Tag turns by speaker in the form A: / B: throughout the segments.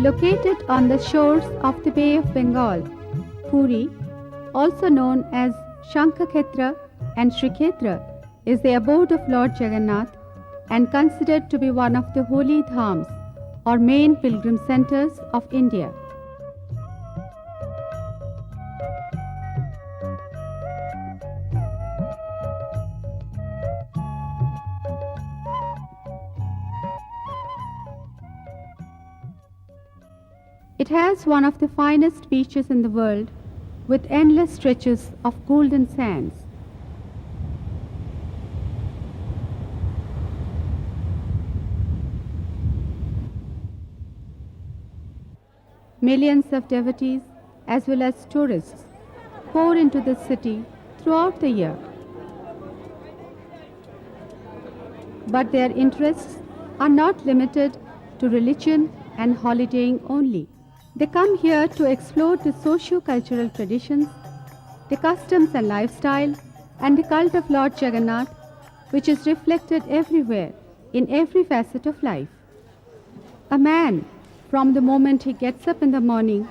A: Located on the shores of the Bay of Bengal, Puri, also known as Shankakhetra and Shrikhetra, is the abode of Lord Jagannath and considered to be one of the holy dhams or main pilgrim centers of India. It has one of the finest beaches in the world with endless stretches of golden sands. Millions of devotees as well as tourists pour into this city throughout the year. But their interests are not limited to religion and holidaying only. They come here to explore the socio-cultural traditions, the customs and lifestyle, and the cult of Lord Jagannath, which is reflected everywhere in every facet of life. A man, from the moment he gets up in the morning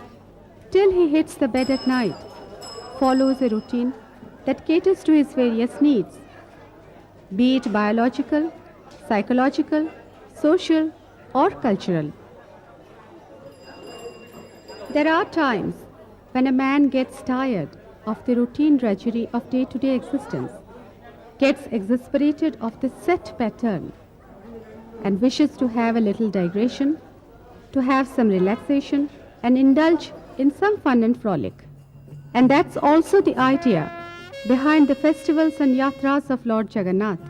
A: till he hits the bed at night, follows a routine that caters to his various needs, be it biological, psychological, social, or cultural. There are times when a man gets tired of the routine drudgery of day-to-day existence, gets exasperated of the set pattern, and wishes to have a little digression, to have some relaxation, and indulge in some fun and frolic. And that's also the idea behind the festivals and yatras of Lord Jagannath.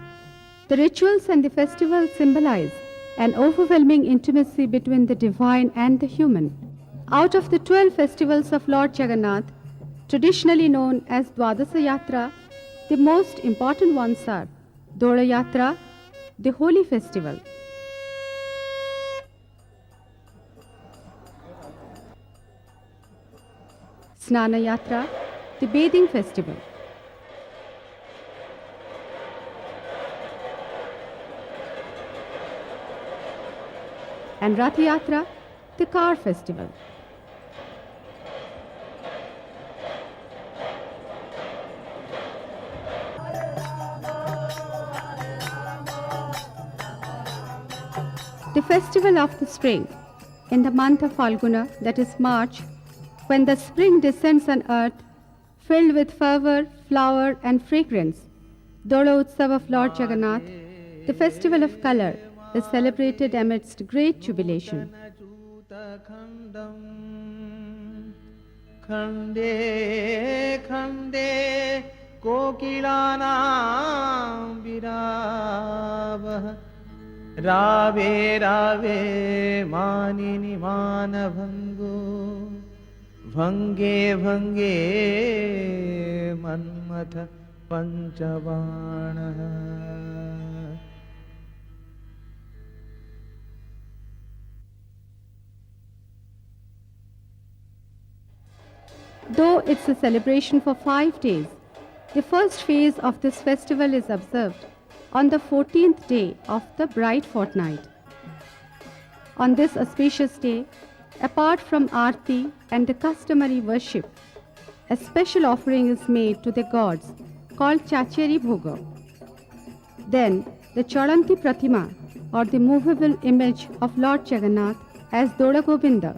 A: The rituals and the festivals symbolize an overwhelming intimacy between the divine and the human. Out of the 12 festivals of Lord Jagannath, traditionally known as Dwadasa Yatra, the most important ones are Dola Yatra, the holy festival; Snana Yatra, the bathing festival; and Rath Yatra, the car festival. The festival of the spring, in the month of Falguna, that is March, when the spring descends on earth, filled with fervor, flower, and fragrance, Dola Utsav of Lord Jagannath, the festival of color, is celebrated amidst great jubilation.
B: Khande khande kokilana virabah Rave rave manini mana bhango Bhange bhange manmatha panchavana.
A: Though it's a celebration for 5 days, the first phase of this festival is observed on the 14th day of the bright fortnight. On this auspicious day, apart from Aarti and the customary worship, a special offering is made to the gods called Chacheri Bhoga. Then the Charanti Pratima, or the movable image of Lord Jagannath as Dola Govinda,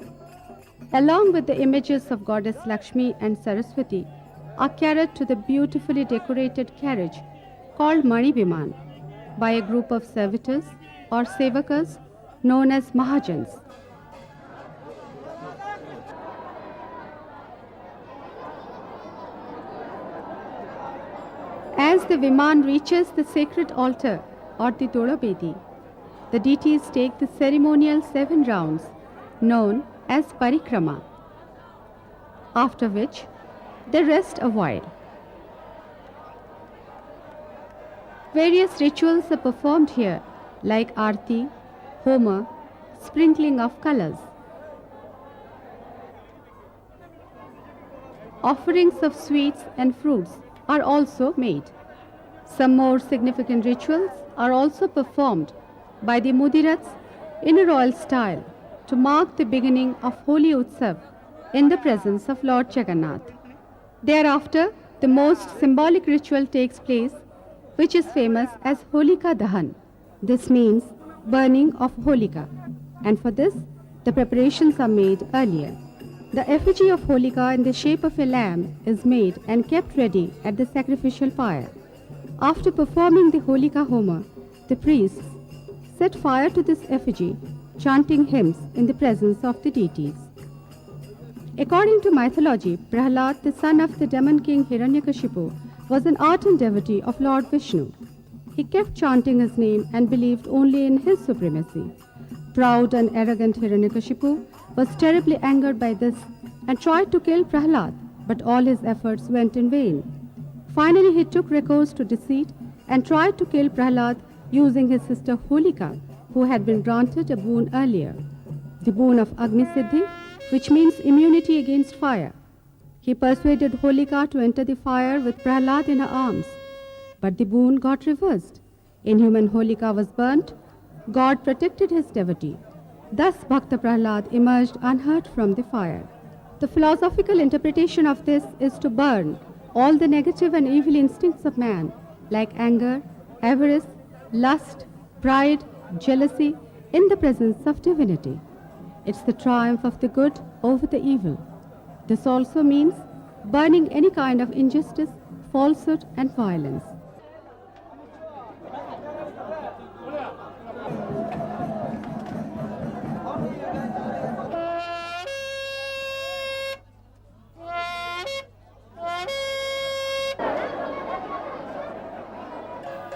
A: along with the images of Goddess Lakshmi and Saraswati, are carried to the beautifully decorated carriage called Mani Biman by a group of servitors or sevakas known as Mahajans. As the Viman reaches the sacred altar or the Dola Bedi, the deities take the ceremonial 7 rounds known as Parikrama, after which they rest a while. Various rituals are performed here like Aarti, Homa, sprinkling of colors. Offerings of sweets and fruits are also made. Some more significant rituals are also performed by the Mudirats in a royal style to mark the beginning of Holi Utsav in the presence of Lord Jagannath. Thereafter, the most symbolic ritual takes place, which is famous as Holika Dahan. This means burning of Holika, and for this, the preparations are made earlier. The effigy of Holika in the shape of a lamb is made and kept ready at the sacrificial fire. After performing the Holika Homa, the priests set fire to this effigy, chanting hymns in the presence of the deities. According to mythology, Prahlad, the son of the demon king Hiranyakashipu, was an ardent devotee of Lord Vishnu. He kept chanting his name and believed only in his supremacy. Proud and arrogant Hiranyakashipu was terribly angered by this and tried to kill Prahlad, but all his efforts went in vain. Finally, he took recourse to deceit and tried to kill Prahlad using his sister Holika, who had been granted a boon earlier, the boon of Agni Siddhi, which means immunity against fire. He persuaded Holika to enter the fire with Prahlad in her arms, but the boon got reversed. Inhuman Holika was burnt. God protected his devotee. Thus Bhakta Prahlad emerged unhurt from the fire. The philosophical interpretation of this is to burn all the negative and evil instincts of man, like anger, avarice, lust, pride, jealousy, in the presence of divinity. It's the triumph of the good over the evil. This also means burning any kind of injustice, falsehood, and violence.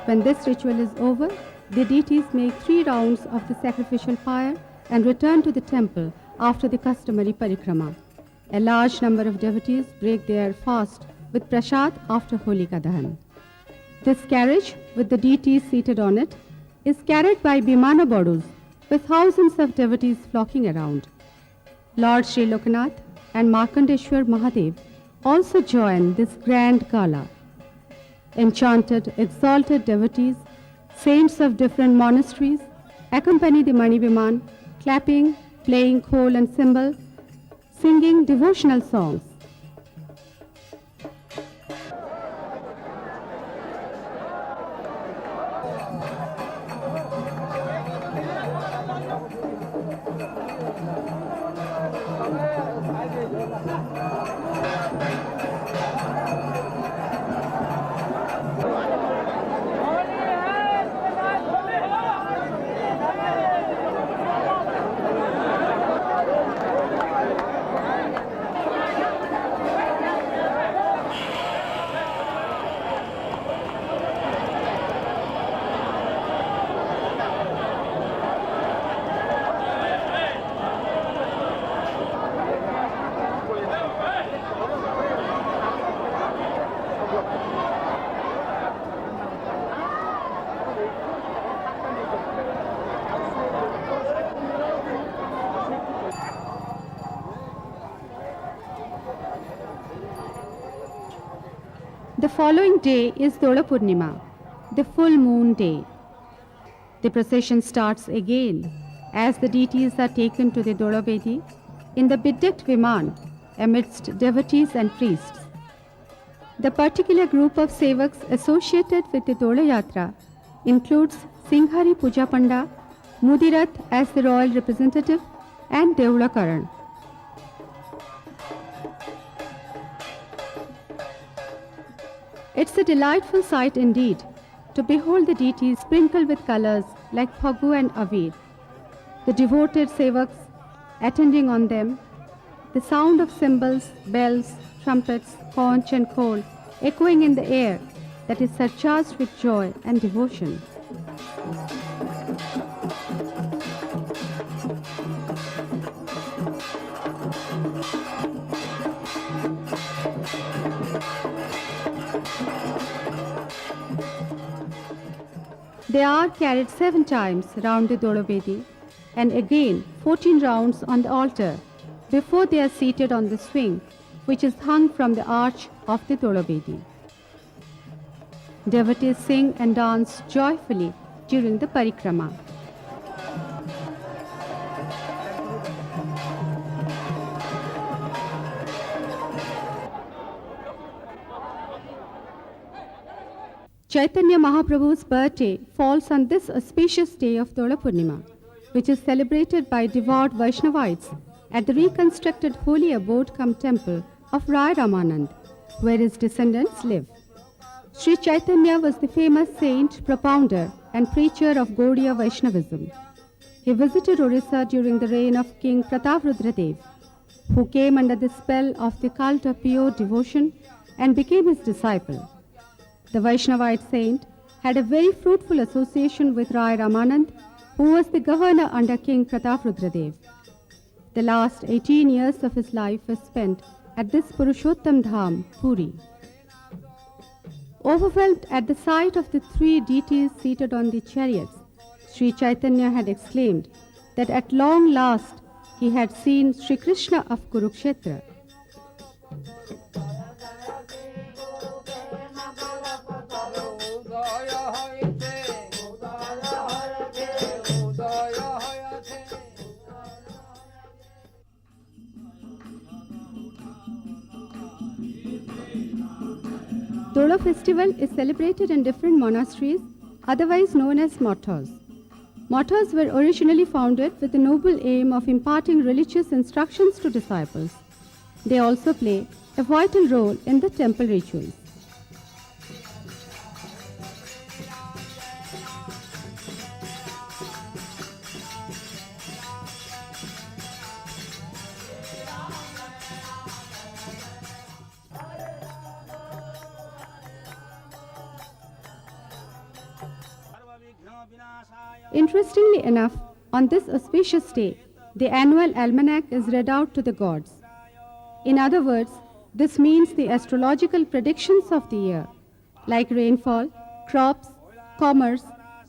A: When this ritual is over, the deities make 3 rounds of the sacrificial fire and return to the temple after the customary parikrama. A large number of devotees break their fast with prasad after Holika Dahan. This carriage, with the deities seated on it, is carried by Bimana Bodus, with thousands of devotees flocking around. Lord Sri Lokanath and Markandeshwar Mahadev also join this grand gala. Enchanted, exalted devotees, saints of different monasteries, accompany the Mani Viman, clapping, playing khol and cymbal, singing devotional songs. The following day is Dola Purnima, the full moon day. The procession starts again as the deities are taken to the Dola Vedi in the bedecked Viman amidst devotees and priests. The particular group of sevaks associated with the Dola Yatra includes Singhari Puja Panda, Mudirath as the royal representative, and Deula Karan. It's a delightful sight indeed to behold the deities sprinkled with colors like Phagu and Avir, the devoted sevaks attending on them, the sound of cymbals, bells, trumpets, conch and khol echoing in the air that is surcharged with joy and devotion. They are carried 7 times round the Dolavedi and again 14 rounds on the altar before they are seated on the swing, which is hung from the arch of the Dolavedi. Devotees sing and dance joyfully during the parikrama. Chaitanya Mahaprabhu's birthday falls on this auspicious day of Dola Purnima, which is celebrated by devout Vaishnavites at the reconstructed holy abode cum temple of Rai Ramanand, where his descendants live. Sri Chaitanya was the famous saint, propounder, and preacher of Gaudiya Vaishnavism. He visited Orissa during the reign of King Prataprudradev, who came under the spell of the cult of pure devotion and became his disciple. The Vaishnavite saint had a very fruitful association with Rai Ramanand, who was the governor under King Prataprudradev. The last 18 years of his life were spent at this Purushottam Dham, Puri. Overwhelmed at the sight of the three deities seated on the chariots, Sri Chaitanya had exclaimed that at long last he had seen Sri Krishna of Kurukshetra. Dola festival is celebrated in different monasteries, otherwise known as mattas. Mattas were originally founded with the noble aim of imparting religious instructions to disciples. They also play a vital role in the temple rituals. Interestingly enough, on this auspicious day, the annual almanac is read out to the gods. In other words, this means the astrological predictions of the year, like rainfall, crops, commerce,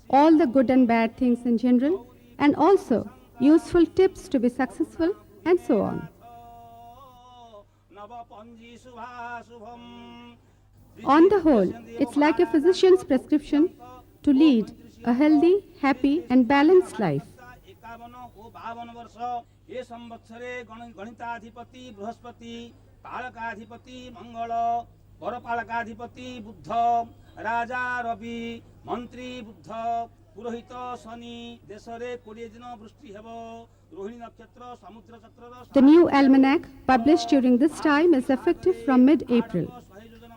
A: all the good and bad things in general, and also useful tips to be successful, and so on. On the whole, it's like a physician's prescription to lead a healthy, happy, and balanced life.
C: ये संवत्सरे गणिताधिपति बृहस्पति पालकाधिपति मंगल परपालकाधिपति बुद्ध राजा रवि मंत्री बुद्ध पुरोहित शनि देशरे 20 दिन वृष्टि हेबो रोहिणी नक्षत्र समुद्र चक्र.
A: The new almanac published during this time is effective from mid-April.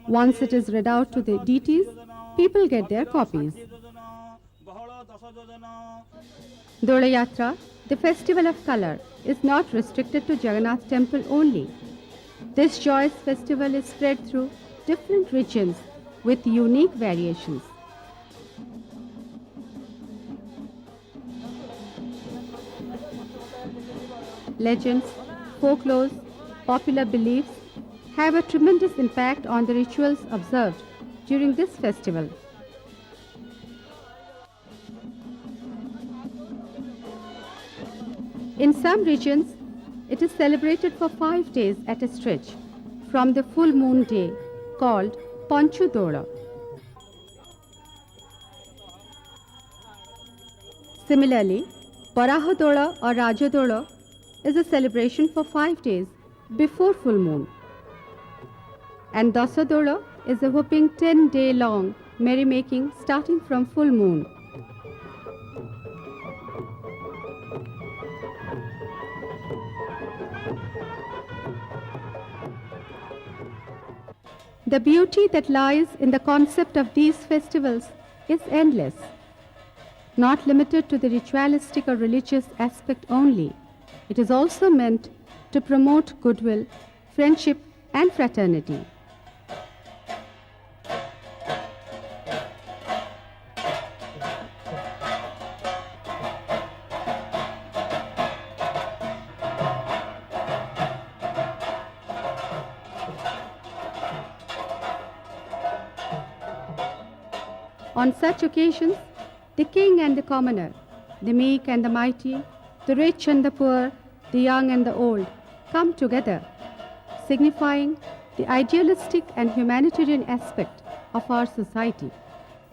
A: Once it is read out to the deities, people get their copies. Dola Yatra, the festival of color, is not restricted to Jagannath temple only. This joyous festival is spread through different regions with unique variations. Legends, folklores, popular beliefs have a tremendous impact on the rituals observed during this festival. In some regions, it is celebrated for 5 days at a stretch, from the full moon day, called Panchu Dola. Similarly, Paraha Dola or Raja Dola is a celebration for 5 days before full moon. And Dasa Dola is a whopping 10-day long merrymaking starting from full moon. The beauty that lies in the concept of these festivals is endless, not limited to the ritualistic or religious aspect only. It is also meant to promote goodwill, friendship, and fraternity. On such occasions, the king and the commoner, the meek and the mighty, the rich and the poor, the young and the old come together, signifying the idealistic and humanitarian aspect of our society.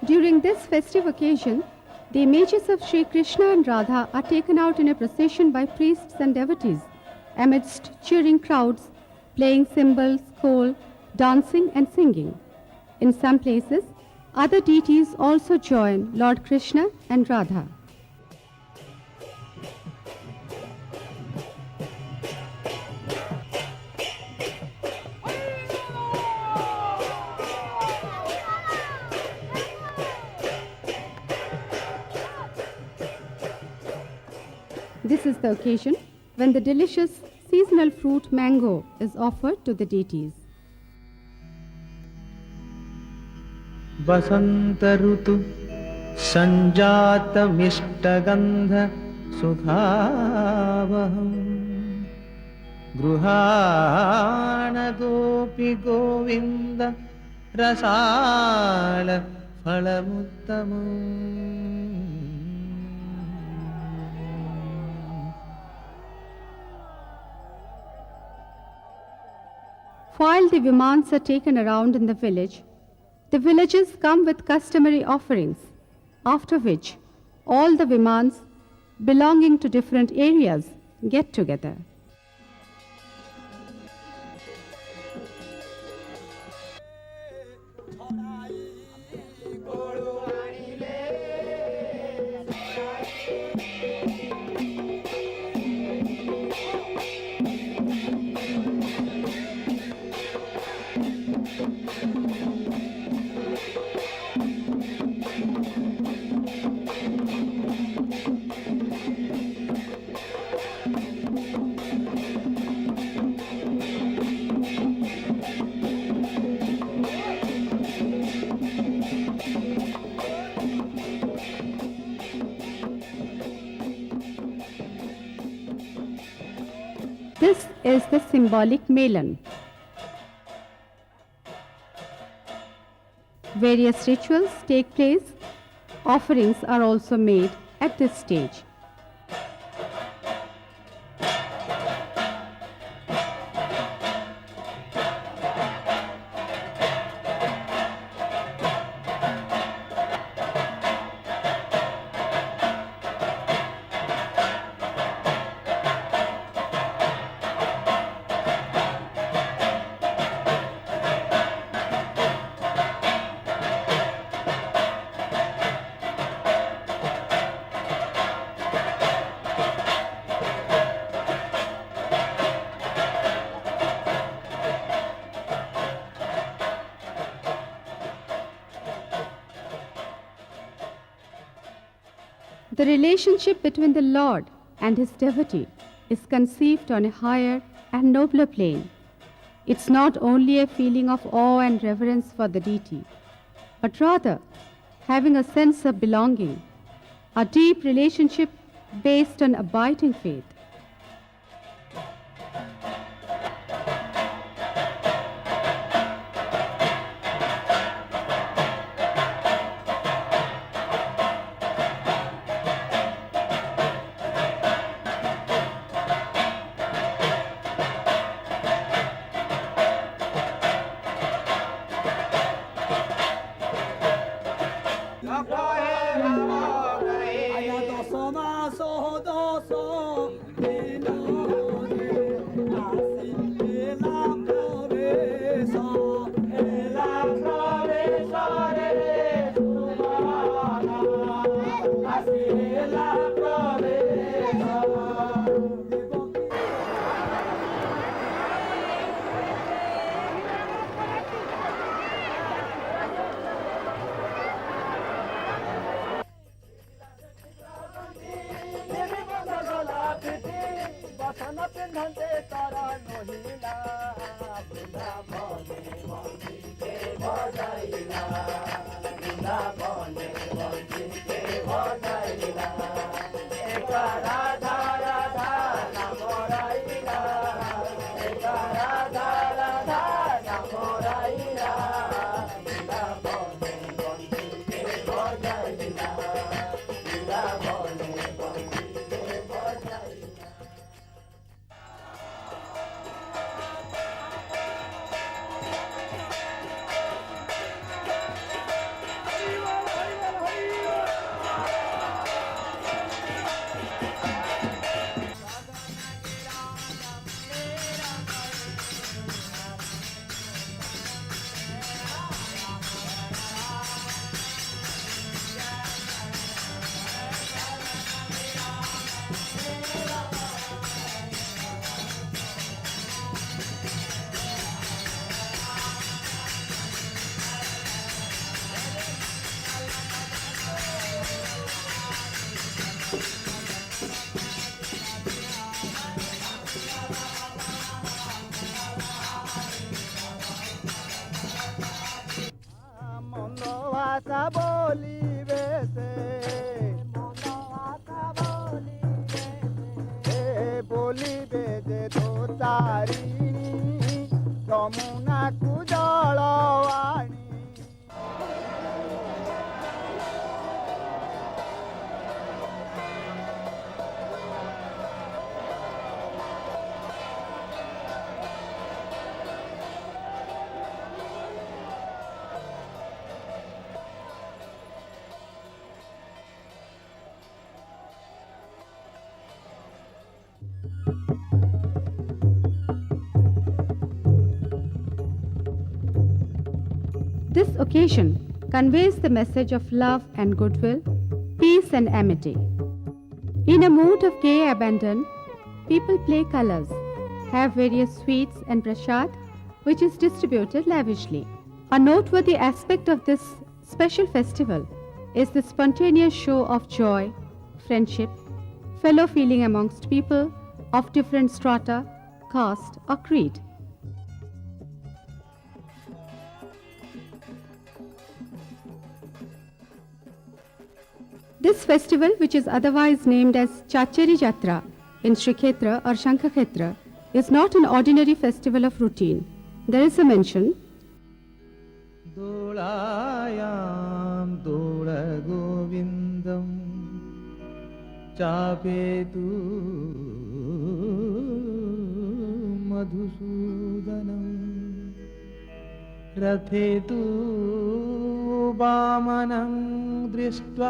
A: During this festive occasion, the images of Sri Krishna and Radha are taken out in a procession by priests and devotees, amidst cheering crowds, playing cymbals, khol, dancing and singing. In some places, Other deities also join Lord Krishna and Radha. This is the occasion when the delicious seasonal fruit mango is offered to the deities.
B: Vasant Ritu संजात मिष्टगंध सुखावहम् गृहाणदोऽपि Govind Rasal फलमुत्तमम्।
A: While the vimans are taken around in the village, the villagers come with customary offerings, after which all the vimans belonging to different areas get together. This is the symbolic Melan. Various rituals take place. Offerings are also made at this stage. The relationship between the Lord and his devotee is conceived on a higher and nobler plane. It's not only a feeling of awe and reverence for the deity, but rather having a sense of belonging, a deep relationship based on abiding faith.
D: আশা বলিবে সে বলিবে যে তো Tarini যমুনাকু জলবাণী
A: This occasion conveys the message of love and goodwill, peace and amity. In a mood of gay abandon, people play colors, have various sweets and prasad, which is distributed lavishly. A noteworthy aspect of this special festival is the spontaneous show of joy, friendship, fellow feeling amongst people of different strata, caste or creed. This festival, which is otherwise named as Chachari Jatra in Shrikhetra or Shankakhetra, is not an ordinary festival of routine. There is a mention,
B: Dolayam Dola Govindam Chapetu Madhusudanam Rathetu Vamanam Drishtva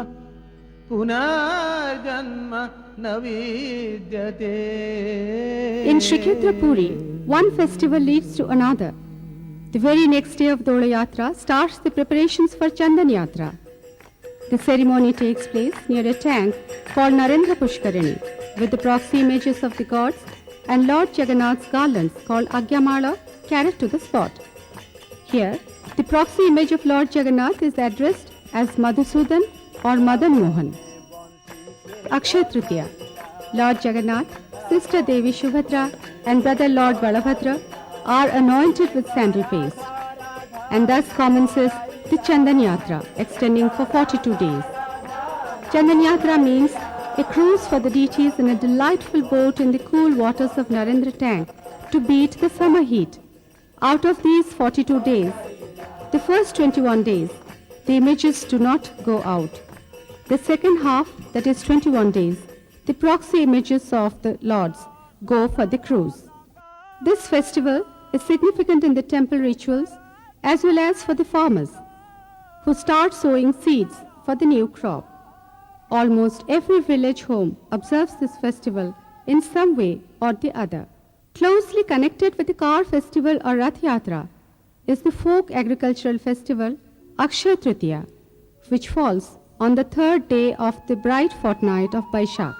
B: Punarjanma Navidyate.
A: in Shrikhetra Puri, one festival leads to another. The very next day of Dola Yatra starts the preparations for Chandan Yatra. The ceremony takes place near a tank called Narendra Pushkarini with the proxy images of the gods and Lord Jagannath's garlands called Agyamala carried to the spot. Here, the proxy image of Lord Jagannath is addressed as Madhusudan or Madan Mohan. Akshay Tritiya, Lord Jagannath, Sister Devi Subhadra and Brother Lord Balabhadra are anointed with sandal paste. And thus commences the Chandan Yatra, extending for 42 days. Chandan Yatra means a cruise for the deities in a delightful boat in the cool waters of Narendra tank to beat the summer heat. Out of these 42 days, the first 21 days, the images do not go out. The second half, that is 21 days, the proxy images of the lords go for the cruise. This festival is significant in the temple rituals as well as for the farmers who start sowing seeds for the new crop. Almost every village home observes this festival in some way or the other. Closely connected with the car festival or Rath Yatra is the folk agricultural festival Akshay Tritiya, which falls on the third day of the bright fortnight of Baishakh.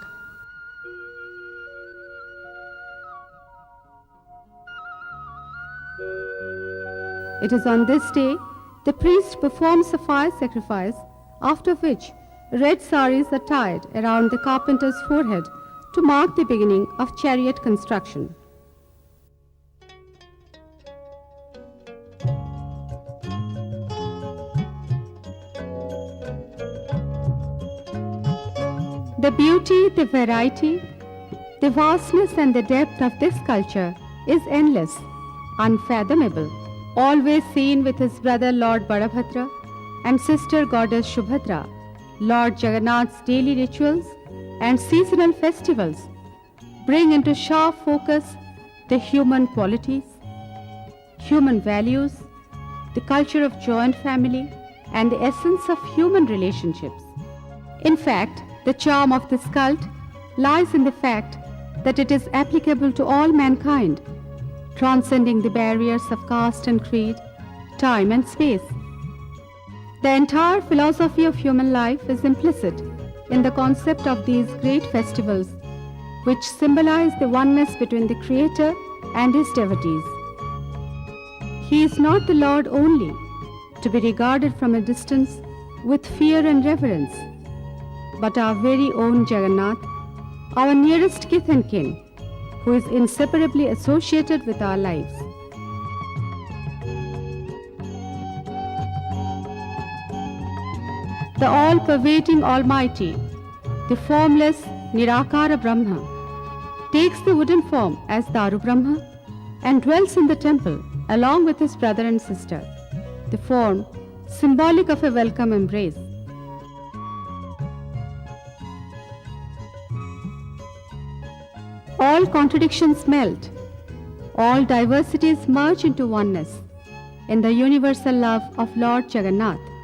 A: It is on this day the priest performs a fire sacrifice, after which red saris are tied around the carpenter's forehead to mark the beginning of chariot construction. The beauty, the variety, the vastness and the depth of this culture is endless, unfathomable. Always seen with his brother Lord Balabhadra and sister goddess Subhadra, Lord Jagannath's daily rituals and seasonal festivals bring into sharp focus the human qualities, human values, the culture of joint family, and the essence of human relationships. In fact, the charm of this cult lies in the fact that it is applicable to all mankind, transcending the barriers of caste and creed, time and space. The entire philosophy of human life is implicit in the concept of these great festivals, which symbolize the oneness between the Creator and His devotees. He is not the Lord only, to be regarded from a distance with fear and reverence, but our very own Jagannath, our nearest kith and kin, who is inseparably associated with our lives. the all-pervading Almighty, the formless Nirakara Brahma, takes the wooden form as Daru Brahma and dwells in the temple along with his brother and sister, the form symbolic of a welcome embrace. All contradictions melt, all diversities merge into oneness in the universal love of Lord Jagannath.